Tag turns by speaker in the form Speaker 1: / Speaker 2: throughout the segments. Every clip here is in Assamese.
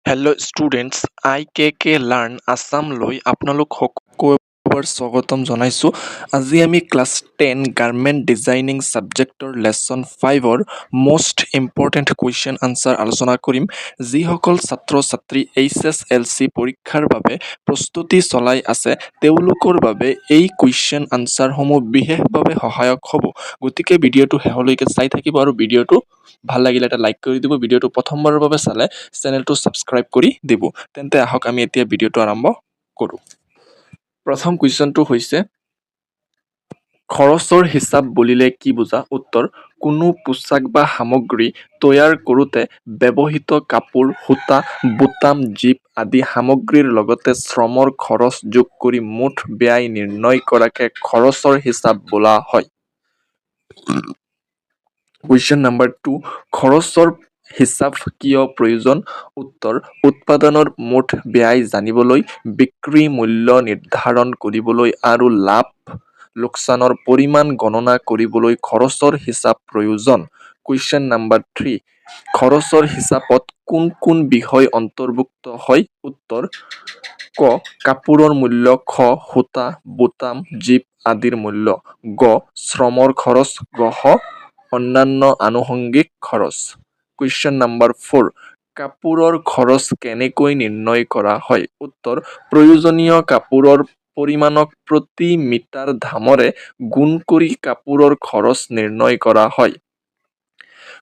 Speaker 1: হেল্ল' ষ্টুডেণ্টছ IKK লাৰ্ণ আছামলৈ আপোনালোক সকলোকে স্বাগতম জনাইছোঁ। আজি আমি ক্লাছ 10 গাৰ্মেণ্ট ডিজাইনিং ছাবজেক্টৰ লেচন 5ৰ মষ্ট ইম্পৰ্টেণ্ট কুৱেশ্যন আনচাৰ আলোচনা কৰিম। যিসকল ছাত্ৰ ছাত্ৰী HSLC পৰীক্ষাৰ বাবে প্ৰস্তুতি চলাই আছে তেওঁলোকৰ বাবে এই কুৱেশ্যন আনচাৰসমূহ বিশেষভাৱে সহায়ক হ'ব। গতিকে ভিডিঅ'টো শেষলৈকে চাই থাকিব আৰু ভিডিঅ'টো ভাল লাগিলে এটা লাইক কৰি দিব। ভিডিঅ'টো প্ৰথমবাৰৰ বাবে চালে চেনেলটো ছাবস্ক্ৰাইব কৰি দিব। তেন্তে আহক আমি এতিয়া ভিডিঅ'টো আৰম্ভ কৰোঁ। প্ৰথম কুৱেশ্যনটো হৈছে খৰচৰ হিচাপ বুলিলে কি বুজা? উত্তৰ: কোনো পোচাক বা সামগ্ৰী তৈয়াৰ কৰোঁতে ব্যৱহৃত কাপোৰ, সূতা, বুটাম, জিপ আদি সামগ্ৰীৰ লগতে শ্ৰমৰ খৰচ যোগ কৰি মুঠ ব্যয় নিৰ্ণয় কৰাকে খৰচৰ হিচাপ বোলা হয়। কুৱেশ্যন নম্বৰ 2, খৰচৰ হিচাপ কিয় প্ৰয়োজন? উত্তৰ: উৎপাদনৰ মুঠ ব্যয় জানিবলৈ, বিক্ৰী মূল্য নিৰ্ধাৰণ কৰিবলৈ আৰু লাভ লোকচানৰ পৰিমাণ গণনা কৰিবলৈ খৰচৰ হিচাপ প্ৰয়োজন। কুৱেশ্যন নম্বৰ 3, খৰচৰ হিচাপত কোন কোন বিষয় অন্তৰ্ভুক্ত হয়? উত্তৰ: ক. কাপোৰৰ মূল্য, খ. সূতা, বুটাম, জিপ আদিৰ মূল্য, গ. শ্ৰমৰ খৰচ, ঘ. অন্যান্য আনুষংগিক খৰচ। কুৱেশ্যন নম্বৰ 4, কাপোৰৰ খৰচ কেনেকৈ নিৰ্ণয় কৰা হয়? উত্তৰ: প্ৰয়োজনীয় কাপোৰৰ পৰিমাণক প্ৰতি মিটাৰ দামৰে গুণ কৰি কাপোৰৰ খৰচ নিৰ্ণয় কৰা হয়।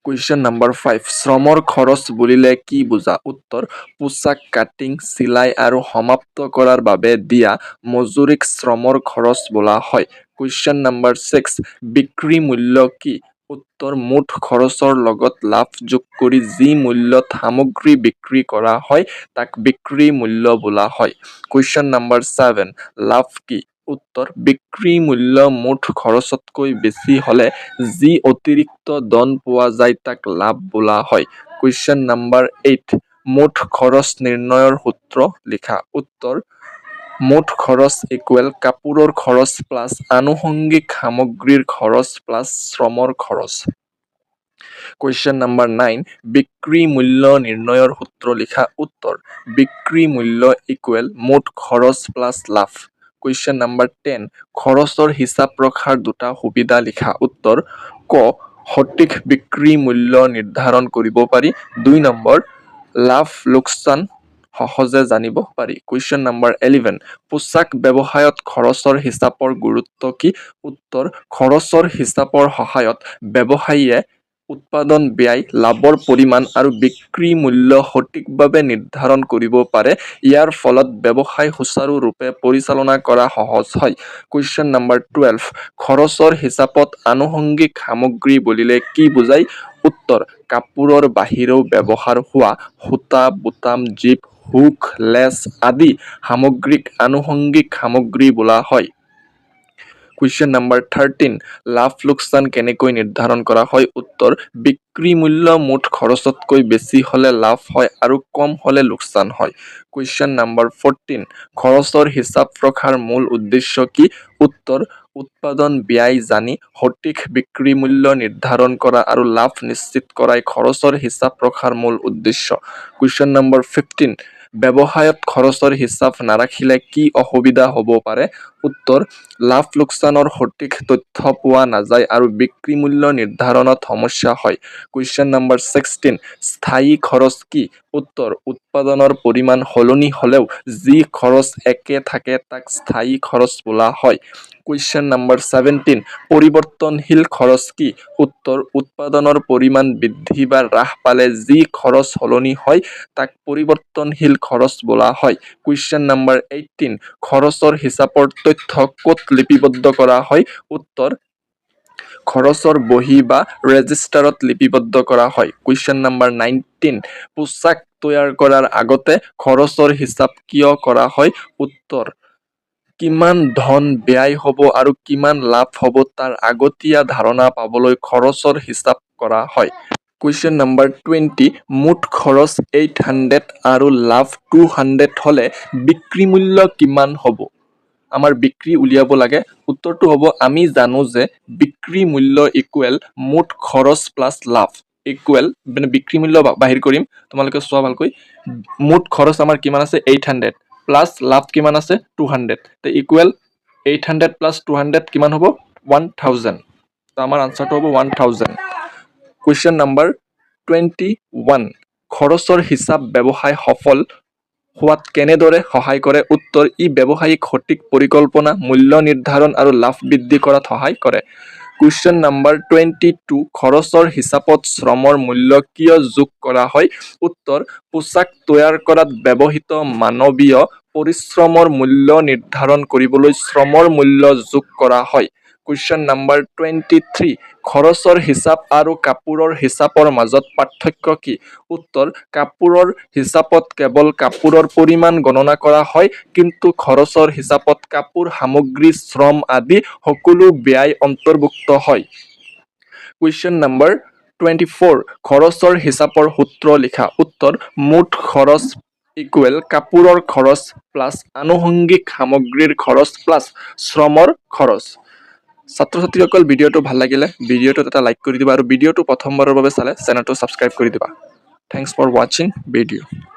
Speaker 1: কুৱেশ্যন নম্বৰ 5, শ্ৰমৰ খৰচ বুলিলে কি বুজা? উত্তৰ: পোচাক কাটিং, চিলাই আৰু সমাপ্ত কৰাৰ বাবে দিয়া মজুৰিক শ্ৰমৰ খৰচ বোলা হয়। কুৱেশ্যন নম্বৰ 6, বিক্ৰী মূল্য কি? উত্তৰ: মুঠ খৰচৰ লগত লাভ যোগ কৰি যি মূল্যত সামগ্ৰী বিক্ৰী কৰা হয় তাক বিক্ৰী মূল্য বোলা হয়। কুৱেশ্যন নম্বৰ 7, লাভ কি? উত্তৰ: বিক্ৰী মূল্য মুঠ খৰচতকৈ বেছি হ'লে যি অতিৰিক্ত ধন পোৱা যায় তাক লাভ বোলা হয়। কুৱেশ্যন নম্বৰ 8, মুঠ খৰচ নিৰ্ণয়ৰ সূত্ৰ লিখা। উত্তৰ: মুঠ খৰচ = কাপোৰৰ খৰচ প্লাছ আনুষংগিক সামগ্ৰীৰ খৰচ প্লাছ শ্ৰমৰ খৰচ। কুৱেশ্যন নম্বৰ 9, বিক্ৰী মূল্য নিৰ্ণয়ৰ সূত্ৰ লিখা। উত্তৰ: বিক্ৰী মূল্য = মুঠ খৰচ প্লাছ লাভ। কুৱেশ্যন নম্বৰ 10, খৰচৰ হিচাপ ৰখাৰ দুটা সুবিধা লিখা। উত্তৰ: ক. সঠিক বিক্ৰী মূল্য নিৰ্ধাৰণ কৰিব পাৰি। 2 নম্বৰ, লাভ লোকচান সহজে জানিব পাৰি। কুৱেশ্যন নম্বৰ 11, পোচাক ব্যৱসায়ত খৰচৰ হিচাপৰ গুৰুত্ব কি? উত্তৰ: খৰচৰ হিচাপৰ সহায়ত ব্যৱসায়ীয়ে উৎপাদন ব্যয়, লাভৰ পৰিমাণ আৰু বিক্ৰী মূল্য সঠিকভাৱে নিৰ্ধাৰণ কৰিব পাৰে। ইয়াৰ ফলত ব্যৱসায় সুচাৰুৰূপে পৰিচালনা কৰা সহজ হয়। কুৱেশ্যন নম্বৰ 12, খৰচৰ হিচাপত আনুষংগিক সামগ্ৰী বুলিলে কি বুজায়? উত্তৰ: কাপোৰৰ বাহিৰেও ব্যৱহাৰ হোৱা সূতা, বুটাম, জিপ, হুক, লেচ আদি সামগ্ৰীক আনুষংগিক সামগ্ৰী বোলা হয়। কুৱেশ্যন নম্বৰ 13, লাভ লোকচান কেনেকৈ নিৰ্ধাৰণ কৰা হয়? উত্তৰ: বিক্ৰী মূল্য মুঠ খৰচতকৈ বেছি হ'লে লাভ হয় আৰু কম হ'লে লোকচান হয়। কুৱেশ্যন নম্বৰ 14, খৰচৰ হিচাপ ৰখাৰ মূল উদ্দেশ্য কি? উত্তৰ: উৎপাদন ব্যয় জানি সঠিক বিক্ৰী মূল্য নিৰ্ধাৰণ কৰা আৰু লাভ নিশ্চিত কৰাই খৰচৰ হিচাপ ৰখাৰ মূল উদ্দেশ্য। কুৱেশ্যন নম্বৰ 15, ব্যৱসায়ত খৰচৰ হিচাপ নাৰাখিলে কি অসুবিধা হ'ব পাৰে? উত্তৰ: লাভ লোকচানৰ সঠিক তথ্য পোৱা নাযায় আৰু বিক্ৰী মূল্য নিৰ্ধাৰণত সমস্যা হয়। কুৱেশ্যন নম্বৰ 16, স্থায়ী খৰচ কি? উত্তৰ: উৎপাদনৰ পৰিমাণ সলনি হ'লেও যি খৰচ একে থাকে তাক স্থায়ী খৰচ বোলা হয়। কুৱেশ্যন নম্বৰ 17, পৰিৱৰ্তনশীল খৰচ কি? উত্তৰ: উৎপাদনৰ পৰিমাণ বৃদ্ধি বা হ্ৰাস পালে যি খৰচ সলনি হয় তাক পৰিৱৰ্তনশীল খৰচ বোলা হয়। কুৱেশ্যন নম্বৰ 18, খৰচৰ হিচাপৰ তথ্য ক'ত লিপিবদ্ধ কৰা হয়? উত্তৰ: খৰচৰ বহী বা ৰেজিষ্টাৰত লিপিবদ্ধ কৰা হয়। কুৱেশ্যন নম্বৰ 19, পোচাক তৈয়াৰ কৰাৰ আগতে খৰচৰ হিচাপ কিয় কৰা হয়? উত্তৰ: কিমান ধন ব্যয় হ'ব আৰু কিমান লাভ হ'ব তাৰ আগতীয়া ধাৰণা পাবলৈ খৰচৰ হিচাপ কৰা হয়। কুৱেশ্যন নম্বৰ 20, মুঠ খৰচ 800 আৰু লাভ 200 হ'লে বিক্ৰী মূল্য কিমান হ'ব? আমাৰ বিক্ৰী উলিয়াব লাগে। উত্তৰটো হ'ব, আমি জানো যে বিক্ৰী মূল্য = মুঠ খৰচ প্লাছ লাভ। ইকুৱেল মানে বিক্ৰী মূল্য বাহিৰ কৰিম তোমালোকে চোৱা ভালকৈ মুঠ খৰচ আমাৰ কিমান আছে 800 প্লাছ লাভ কিমান আছে 200 তে ইকুৱেল 800 প্লাছ 200 কিমান হ'ব 1000 তো আমাৰ আনসাৰটো হ'ব 1000 কুৱেশ্যন নম্বৰ 21 খৰচৰ হিচাপ ব্যৱসায় সফল হোৱাত কেনেদৰে সহায় কৰে উত্তৰ ই ব্যৱসায়িক সঠিক পৰিকল্পনা মূল্য নিৰ্ধাৰণ আৰু লাভ বৃদ্ধি কৰাত সহায় কৰে কুৱেশ্যন নম্বৰ 22 খৰচৰ হিচাপত শ্ৰমৰ মূল্য কিয় যোগ কৰা হয় উত্তৰ পোচাক তৈয়াৰ কৰাত ব্যৱহৃত মানৱীয় পৰিশ্ৰমৰ মূল্য নিৰ্ধাৰণ কৰিবলৈ শ্ৰমৰ মূল্য যোগ কৰা হয় কুৱেশ্যন নম্বৰ 23 খৰচৰ হিচাপ আৰু কাপোৰৰ হিচাপৰ মাজত পাৰ্থক্য কি উত্তৰ কাপোৰৰ হিচাপত কেৱল কাপোৰৰ পৰিমাণ গণনা কৰা হয় কিন্তু খৰচৰ হিচাপত কাপোৰ সামগ্ৰী শ্ৰম আদি সকলো ব্যয় অন্তৰ্ভুক্ত হয় কুৱেশ্যন নম্বৰ 24 খৰচৰ হিচাপৰ সূত্ৰ লিখা উত্তৰ মুঠ খৰচ ইকুৱেল কাপোৰৰ খৰচ প্লাছ আনুষংগিক সামগ্ৰীৰ খৰচ প্লাছ শ্ৰমৰ খৰচ ছাত্ৰ ছাত্ৰীসকল ভিডিঅ'টো ভাল লাগিলে ভিডিঅ'টোত এটা লাইক কৰি দিবা আৰু ভিডিঅ'টো প্ৰথমবাৰৰ বাবে চালে চেনেলটো ছাবস্ক্ৰাইব কৰি দিবা থ্যাংকস ফৰ ওয়াচিং ভিডিঅ'